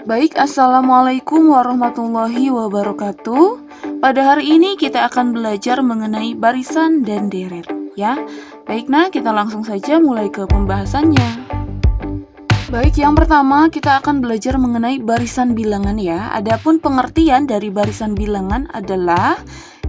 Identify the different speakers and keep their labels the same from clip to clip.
Speaker 1: Baik, Assalamualaikum warahmatullahi wabarakatuh. Pada hari ini kita akan belajar mengenai barisan dan deret, ya. Baik, nah kita langsung saja mulai ke pembahasannya. Baik, yang pertama kita akan belajar mengenai barisan bilangan ya. Adapun pengertian dari barisan bilangan adalah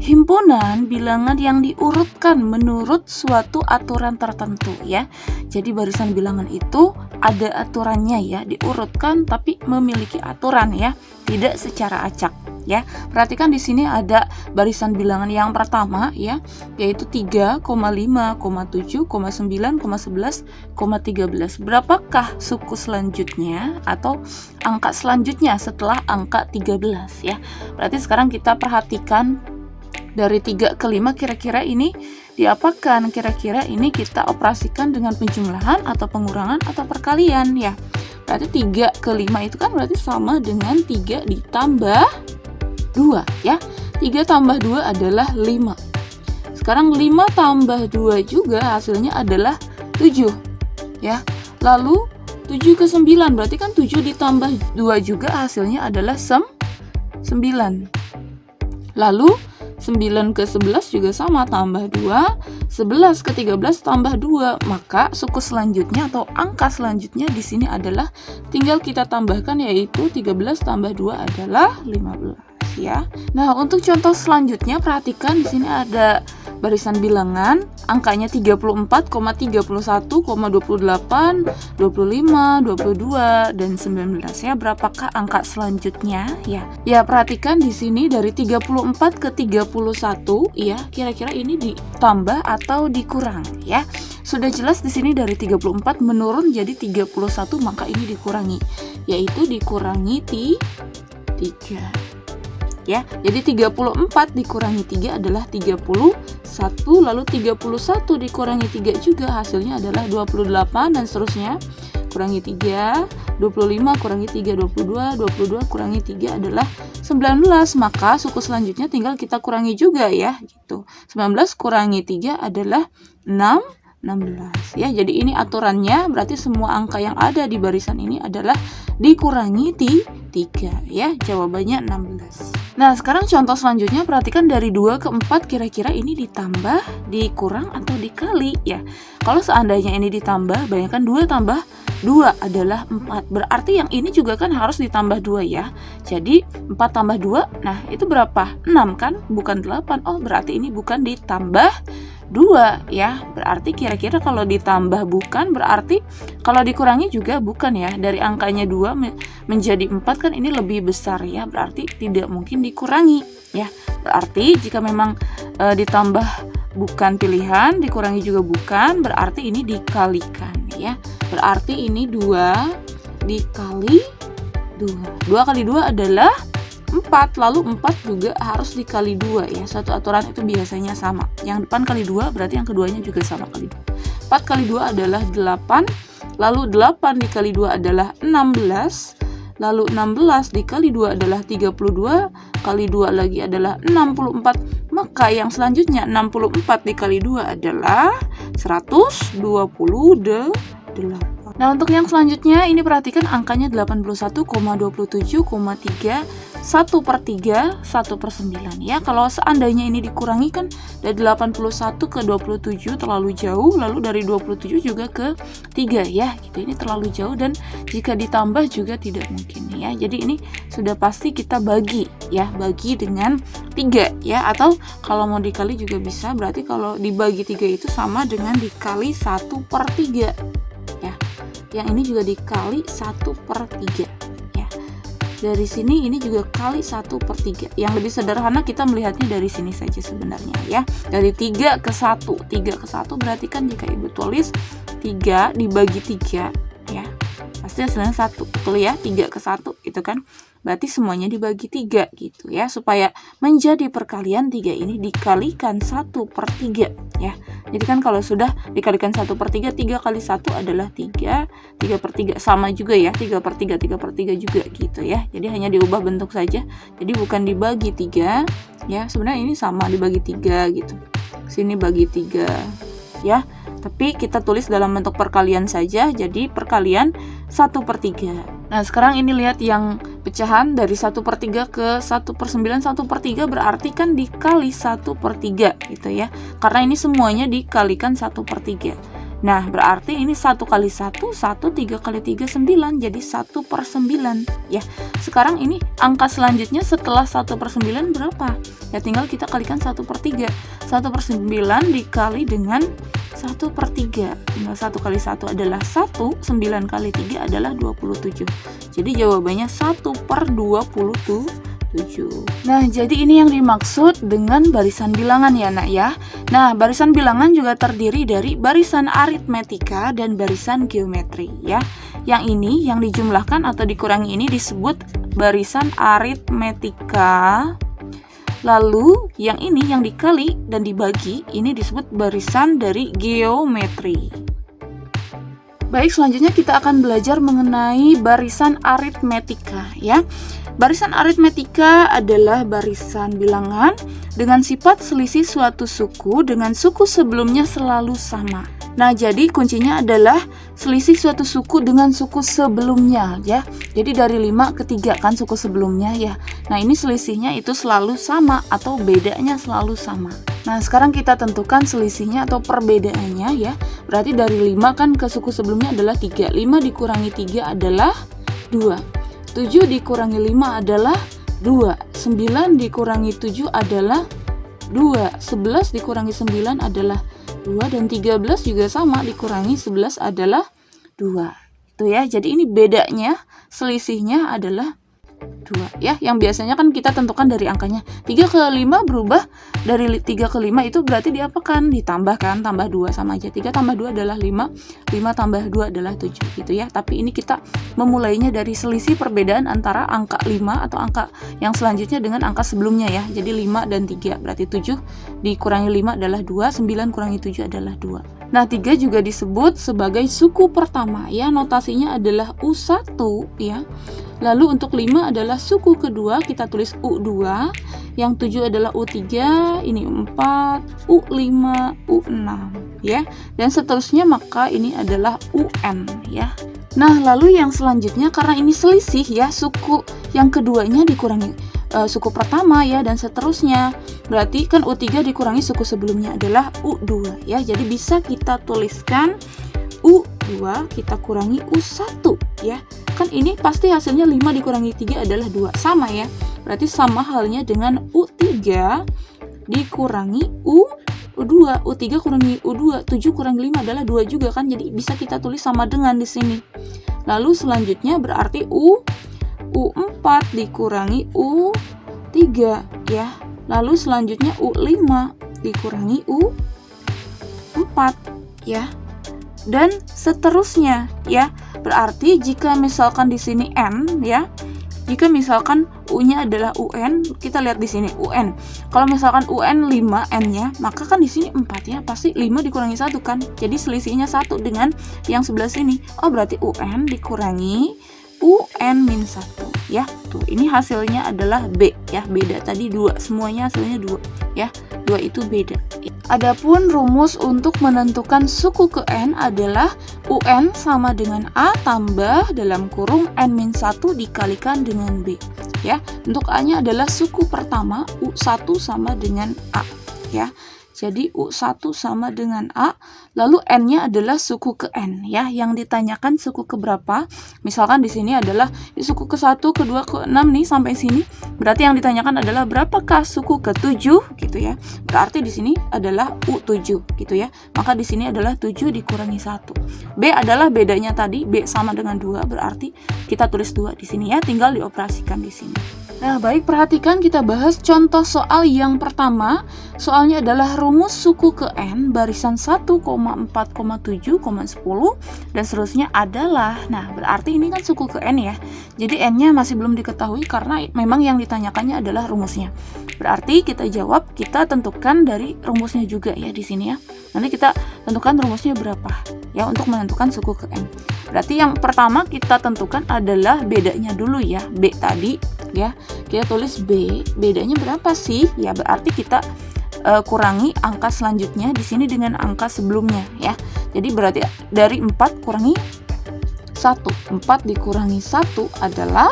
Speaker 1: himpunan bilangan yang diurutkan menurut suatu aturan tertentu ya. Jadi barisan bilangan itu ada aturannya ya, diurutkan tapi memiliki aturan ya, tidak secara acak ya. Perhatikan di sini ada barisan bilangan yang pertama ya, yaitu 3, 5, 7, 9, 11, 13. Berapakah suku selanjutnya atau angka selanjutnya setelah angka 13 ya. Berarti sekarang kita perhatikan dari 3 ke 5 kira-kira ini diapakan? Kira-kira ini kita operasikan dengan penjumlahan atau pengurangan atau perkalian ya. Berarti 3 ke 5 itu kan berarti sama dengan 3 ditambah 2 ya. 3 tambah 2 adalah 5. Sekarang 5 tambah 2 juga hasilnya adalah 7 ya. Lalu 7 ke 9 berarti kan 7 ditambah 2 juga hasilnya adalah 9. Lalu 9 ke 11 juga sama, tambah 2. 11 ke 13 tambah 2. Maka suku selanjutnya atau angka selanjutnya di sini adalah tinggal kita tambahkan, yaitu 13 tambah 2 adalah 15 ya. Nah, untuk contoh selanjutnya perhatikan di sini ada barisan bilangan angkanya 34, 31, 28, 25, 22 dan 19 ya. Berapakah angka selanjutnya ya? Ya, perhatikan di sini dari 34 ke 31 ya, kira-kira ini ditambah atau dikurang ya. Sudah jelas di sini dari 34 menurun jadi 31, maka ini dikurangi, yaitu dikurangi 3 ya. Jadi 34 dikurangi 3 adalah 31, lalu 31 dikurangi 3 juga hasilnya adalah 28 dan seterusnya. Kurangi 3, 25 kurangi 3, 22, 22 kurangi 3 adalah 19. Maka suku selanjutnya tinggal kita kurangi juga ya gitu. 19 kurangi 3 adalah 16 ya. Jadi ini aturannya, berarti semua angka yang ada di barisan ini adalah dikurangi 3 ya. Jawabannya 16. Nah, sekarang contoh selanjutnya perhatikan dari 2 ke 4 kira-kira ini ditambah, dikurang atau dikali ya. Kalau seandainya ini ditambah, bayangkan 2 tambah 2 adalah 4. Berarti yang ini juga kan harus ditambah 2 ya. Jadi 4 tambah 2, nah itu berapa? 6 kan? Bukan 8. Oh, berarti ini bukan ditambah 2 ya. Berarti kira-kira kalau ditambah bukan, berarti kalau dikurangi juga bukan ya. Dari angkanya 2 menjadi 4 kan ini lebih besar ya. Berarti tidak mungkin dikurangi ya. Berarti jika memang ditambah bukan pilihan, dikurangi juga bukan, berarti ini dikalikan ya. Berarti ini 2 dikali 2. 2 kali 2 adalah 4, lalu 4 juga harus dikali 2 ya. Satu aturan itu biasanya sama. Yang depan kali 2 berarti yang keduanya juga sama kali 2. 4 kali 2 adalah 8, lalu 8 dikali 2 adalah 16, lalu 16 dikali 2 adalah 32, kali 2 lagi adalah 64. Maka yang selanjutnya 64 dikali 2 adalah 128. Nah, untuk yang selanjutnya ini perhatikan angkanya 81,27,3 1/3 1/9 ya. Kalau seandainya ini dikurangi kan dari 81 ke 27 terlalu jauh, lalu dari 27 juga ke 3 ya gitu. Ini terlalu jauh dan jika ditambah juga tidak mungkin ya. Jadi ini sudah pasti kita bagi ya, bagi dengan 3 ya, atau kalau mau dikali juga bisa. Berarti kalau dibagi 3 itu sama dengan dikali 1/3 ya. Yang ini juga dikali 1/3 ya. Dari sini ini juga kali 1/3. Yang lebih sederhana kita melihatnya dari sini saja sebenarnya ya. Dari 3 ke 1. 3 ke 1 berarti kan jika Ibu tulis 3 dibagi 3 ya, pasti hasilnya 1. Betul ya? 3 ke 1 itu kan. Berarti semuanya dibagi 3 gitu ya. Supaya menjadi perkalian 3 ini dikalikan 1/3 ya. Jadi kan kalau sudah dikalikan 1/3, 3 kali 1 adalah 3, 3/3 sama juga ya, 3/3, 3/3 juga gitu ya. Jadi hanya diubah bentuk saja. Jadi bukan dibagi 3 ya, sebenarnya ini sama dibagi 3 gitu. Sini bagi 3 ya. Tapi kita tulis dalam bentuk perkalian saja, jadi perkalian 1/3. Nah, sekarang ini lihat yang pecahan dari 1/3 ke 1/9. 1/3 berarti kan dikali 1/3 gitu ya. Karena ini semuanya dikalikan 1/3. Nah, berarti ini 1 kali 1, 1, 3 kali 3, 9. Jadi 1/9 ya. Sekarang ini angka selanjutnya setelah 1/9 berapa? Ya tinggal kita kalikan 1/3. 1/9 dikali dengan 1/3. Tinggal 1 kali 1 adalah 1, 9 kali 3 adalah 27. Jadi jawabannya 1/27. Nah, jadi ini yang dimaksud dengan barisan bilangan ya, Nak ya. Nah, barisan bilangan juga terdiri dari barisan aritmetika dan barisan geometri ya. Yang ini yang dijumlahkan atau dikurangi ini disebut barisan aritmetika. Lalu yang ini yang dikali dan dibagi ini disebut barisan dari geometri. Baik, selanjutnya kita akan belajar mengenai barisan aritmetika ya. Barisan aritmetika adalah barisan bilangan dengan sifat selisih suatu suku dengan suku sebelumnya selalu sama. Nah, jadi kuncinya adalah selisih suatu suku dengan suku sebelumnya ya. Jadi dari 5 ke 3 kan suku sebelumnya ya. Nah, ini selisihnya itu selalu sama atau bedanya selalu sama. Nah, sekarang kita tentukan selisihnya atau perbedaannya ya. Berarti dari 5 kan ke suku sebelumnya adalah 3. 5 dikurangi 3 adalah 2. 7 dikurangi 5 adalah 2. 9 dikurangi 7 adalah 2. 11 dikurangi 9 adalah 2. Dan 13 juga sama, dikurangi 11 adalah 2. Itu ya, jadi ini bedanya, selisihnya adalah 2 ya. Yang biasanya kan kita tentukan dari angkanya 3 ke 5 berubah. Dari 3 ke 5 itu berarti diapakan? Ditambahkan, tambah 2 sama aja. 3 tambah 2 adalah 5, 5 tambah 2 adalah 7 gitu ya. Tapi ini kita memulainya dari selisih perbedaan antara angka 5 atau angka yang selanjutnya dengan angka sebelumnya ya. Jadi 5 dan 3 berarti 7 dikurangi 5 adalah 2, 9 kurangi 7 adalah 2. Nah, 3 juga disebut sebagai suku pertama ya. Notasinya adalah U1 ya. Lalu untuk 5 adalah suku kedua, kita tulis U2. Yang 7 adalah U3, ini U4, U5, U6 ya. Dan seterusnya maka ini adalah UN ya. Nah, lalu yang selanjutnya karena ini selisih ya, suku yang keduanya dikurangi suku pertama ya, dan seterusnya. Berarti kan U3 dikurangi suku sebelumnya adalah U2 ya. Jadi bisa kita tuliskan U2 kita kurangi U1 ya. Kan ini pasti hasilnya 5 dikurangi 3 adalah 2. Sama ya. Berarti sama halnya dengan U3 dikurangi U2. U3 kurangi U2. 7 kurangi 5 adalah 2 juga kan. Jadi bisa kita tulis sama dengan di sini. Lalu selanjutnya berarti U4 dikurangi U3 ya. Lalu selanjutnya U5 dikurangi U4 ya. Dan seterusnya ya. Berarti jika misalkan di sini N ya. Jika misalkan U-nya adalah UN, kita lihat di sini UN. Kalau misalkan UN 5 N-nya, maka kan di sini 4 ya. Pasti 5 dikurangi 1 kan. Jadi selisihnya 1 dengan yang sebelah sini. Oh, berarti UN dikurangi UN-1 ya. Tuh, ini hasilnya adalah B ya. Beda tadi 2, semuanya hasilnya 2 ya. 2 itu beda. Adapun rumus untuk menentukan suku ke N adalah UN sama dengan A tambah dalam kurung N-1 dikalikan dengan B ya. Untuk A-nya adalah suku pertama, U1 sama dengan A ya. Jadi U1 sama dengan A, lalu N-nya adalah suku ke N ya. Yang ditanyakan suku ke berapa? Misalkan di sini adalah suku ke 1, ke 2, ke 6 nih sampai sini. Berarti yang ditanyakan adalah berapakah suku ke 7 gitu ya. Berarti di sini adalah U7 gitu ya. Maka di sini adalah 7 dikurangi 1. B adalah bedanya tadi, B sama dengan 2, berarti kita tulis 2 di sini ya, tinggal dioperasikan di sini. Nah, baik, perhatikan kita bahas contoh soal yang pertama. Soalnya adalah rumus suku ke N barisan 1,4,7,10 dan seterusnya adalah. Nah, berarti ini kan suku ke N ya. Jadi N-nya masih belum diketahui karena memang yang ditanyakannya adalah rumusnya. Berarti kita jawab, kita tentukan dari rumusnya juga ya di sini ya. Nanti kita tentukan rumusnya berapa ya untuk menentukan suku ke N. Berarti yang pertama kita tentukan adalah bedanya dulu ya. B tadi ya. Kita tulis B, bedanya berapa sih? Ya berarti kita kurangi angka selanjutnya di sini dengan angka sebelumnya ya. Jadi berarti dari 4 kurangi 10 1. 4 dikurangi 1 adalah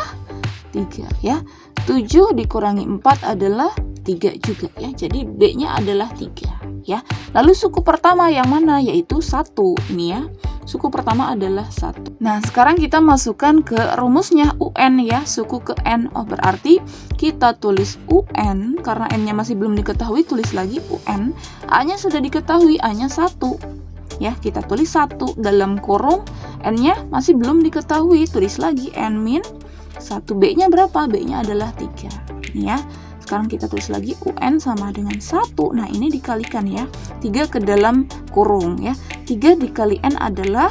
Speaker 1: 3 ya. 7 dikurangi 4 adalah 3 juga ya. Jadi B-nya adalah 3 ya. Lalu suku pertama yang mana? Yaitu 1. Ini ya. Suku pertama adalah 1. Nah, sekarang kita masukkan ke rumusnya UN ya, suku ke N. Oh, berarti kita tulis UN, karena N-nya masih belum diketahui, tulis lagi UN. A-nya sudah diketahui, A-nya 1. Ya, kita tulis 1 dalam kurung, N-nya masih belum diketahui, tulis lagi N min 1. B-nya berapa? B-nya adalah 3. Ini ya. Sekarang kita tulis lagi UN sama dengan 1. Nah, ini dikalikan ya. 3 ke dalam kurung ya. 3 dikali N adalah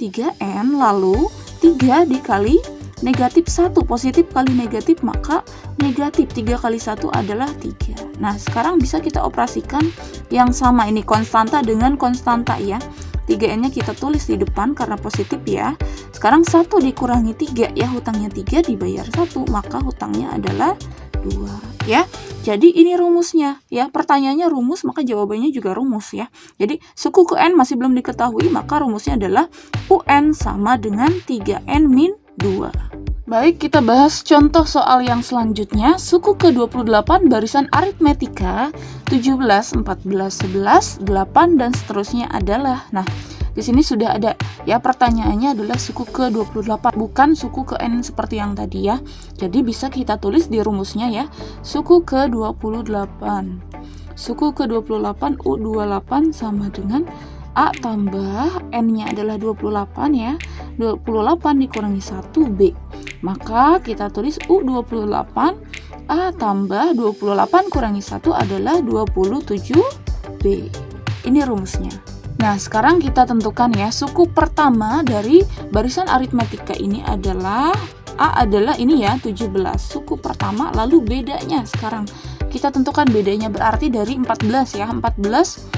Speaker 1: 3N, lalu 3 dikali negatif 1. Positif kali negatif, maka negatif 3 kali 1 adalah 3. Nah, sekarang bisa kita operasikan yang sama. Ini konstanta dengan konstanta ya. 3N-nya kita tulis di depan karena positif ya. Sekarang 1 dikurangi 3 ya. Hutangnya 3 dibayar 1, maka hutangnya adalah 2 ya. Jadi ini rumusnya ya. Pertanyaannya rumus, maka jawabannya juga rumus ya. Jadi suku ke N masih belum diketahui, maka rumusnya adalah UN sama dengan 3N min 2. Baik, kita bahas contoh soal yang selanjutnya. Suku ke-28 barisan aritmetika 17, 14, 11, 8 dan seterusnya adalah. Nah, di sini sudah ada ya, pertanyaannya adalah suku ke-28, bukan suku ke N seperti yang tadi ya. Jadi bisa kita tulis di rumusnya ya. Suku ke-28. Suku ke-28 U28 sama dengan A tambah N-nya adalah 28 ya. 28 dikurangi 1B. Maka kita tulis U28 A tambah 28 kurangi 1 adalah 27B. Ini rumusnya. Nah, sekarang kita tentukan ya, suku pertama dari barisan aritmetika ini adalah A adalah ini ya, 17. Suku pertama, lalu bedanya sekarang kita tentukan bedanya, berarti dari 14 ya. 14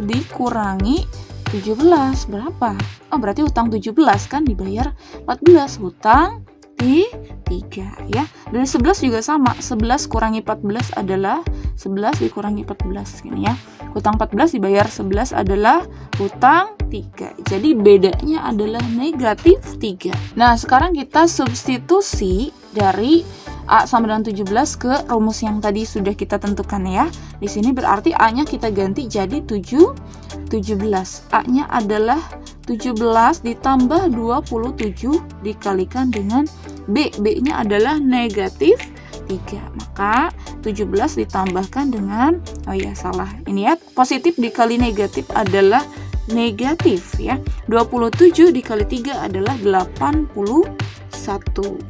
Speaker 1: dikurangi 17 berapa? Oh, berarti hutang 17 kan dibayar 14, hutang di 3 ya. Dari 11 juga sama, 11 kurangi 14 adalah 11 dikurangi 14 gini ya. Hutang 14 dibayar 11 adalah hutang 3. Jadi bedanya adalah negatif 3. Nah, sekarang kita substitusi dari A sama dengan 17 ke rumus yang tadi sudah kita tentukan ya. Di sini berarti A-nya kita ganti jadi 17. A-nya adalah 17 ditambah 27 dikalikan dengan B. B-nya adalah negatif 3. Maka 17 ditambahkan dengan, oh ya salah, ini ya, positif dikali negatif adalah negatif ya. 27 dikali 3 adalah 81.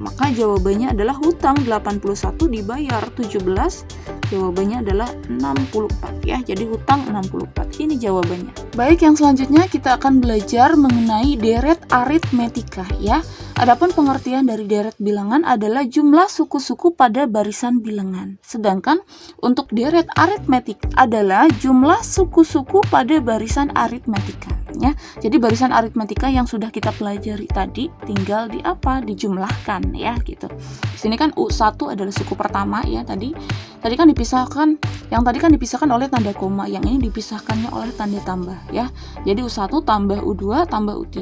Speaker 1: Maka jawabannya adalah hutang 81 dibayar 17. Jawabannya adalah 64 ya. Jadi hutang 64. Ini jawabannya. Baik, yang selanjutnya kita akan belajar mengenai deret aritmetika ya. Adapun pengertian dari deret bilangan adalah jumlah suku-suku pada barisan bilangan. Sedangkan untuk deret aritmetik adalah jumlah suku-suku pada barisan aritmetika. Ya. Jadi barisan aritmetika yang sudah kita pelajari tadi tinggal di apa? Dijumlahkan ya gitu. Di sini kan U1 adalah suku pertama ya tadi. Tadi kan dipisahkan, yang tadi kan dipisahkan oleh tanda koma, yang ini dipisahkannya oleh tanda tambah ya. Jadi U1 tambah U2 tambah U3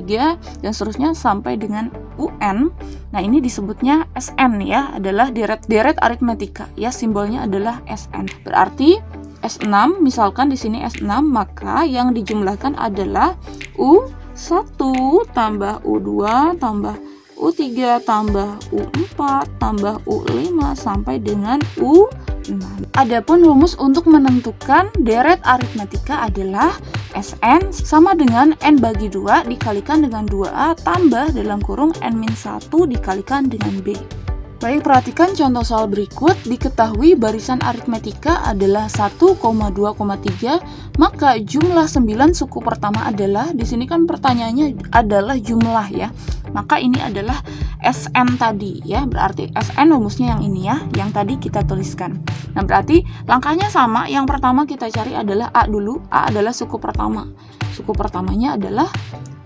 Speaker 1: dan seterusnya sampai dengan UN. Nah, ini disebutnya SN ya, adalah deret aritmetika ya, simbolnya adalah SN. Berarti S6, misalkan di sini S6, maka yang dijumlahkan adalah U1 tambah U2 tambah U3 tambah U4 tambah U5 sampai dengan U6. Adapun rumus untuk menentukan deret aritmetika adalah SN sama dengan N bagi 2 dikalikan dengan 2A tambah dalam kurung N-1 dikalikan dengan B. Baik, perhatikan contoh soal berikut. Diketahui barisan aritmetika adalah 1,2,3, maka jumlah 9 suku pertama adalah, di sini kan pertanyaannya adalah jumlah ya. Maka ini adalah SN tadi ya, berarti SN rumusnya yang ini ya, yang tadi kita tuliskan. Nah, berarti langkahnya sama. Yang pertama kita cari adalah A dulu. A adalah suku pertama. Suku pertamanya adalah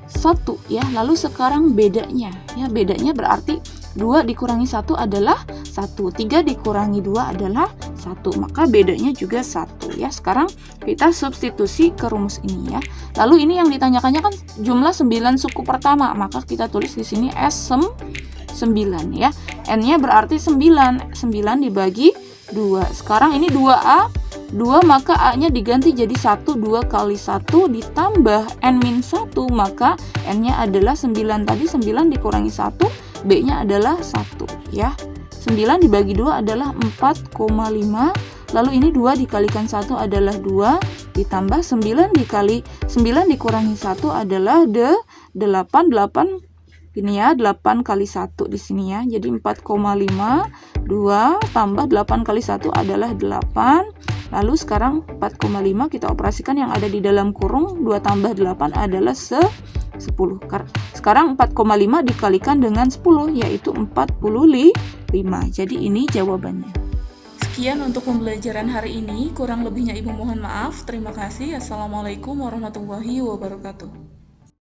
Speaker 1: 1 ya. Lalu sekarang bedanya ya, bedanya berarti 2 dikurangi 1 adalah 1, 3 dikurangi 2 adalah 1, maka bedanya juga 1 ya. Sekarang kita substitusi ke rumus ini ya. Lalu ini yang ditanyakannya kan jumlah 9 suku pertama, maka kita tulis di sini S 9 ya. N-nya berarti 9 dibagi 2. Sekarang ini 2A, 2 maka A-nya diganti jadi 1, 2 kali 1 ditambah N-1, maka N-nya adalah 9 tadi, 9 dikurangi 1, B-nya adalah 1 ya. 9 dibagi 2 adalah 4,5, lalu ini 2 dikalikan 1 adalah 2, ditambah 9 dikurangi 1 adalah 8 ini ya, 8 kali 1 di sini ya. Jadi 4,5, 2 tambah 8 kali 1 adalah 8. Lalu sekarang 4,5 kita operasikan yang ada di dalam kurung, 2 tambah 8 adalah 10. Sekarang 4,5 dikalikan dengan 10 yaitu 45. Jadi ini jawabannya. Sekian untuk pembelajaran hari ini. Kurang lebihnya Ibu mohon maaf. Terima kasih. Assalamualaikum warahmatullahi wabarakatuh.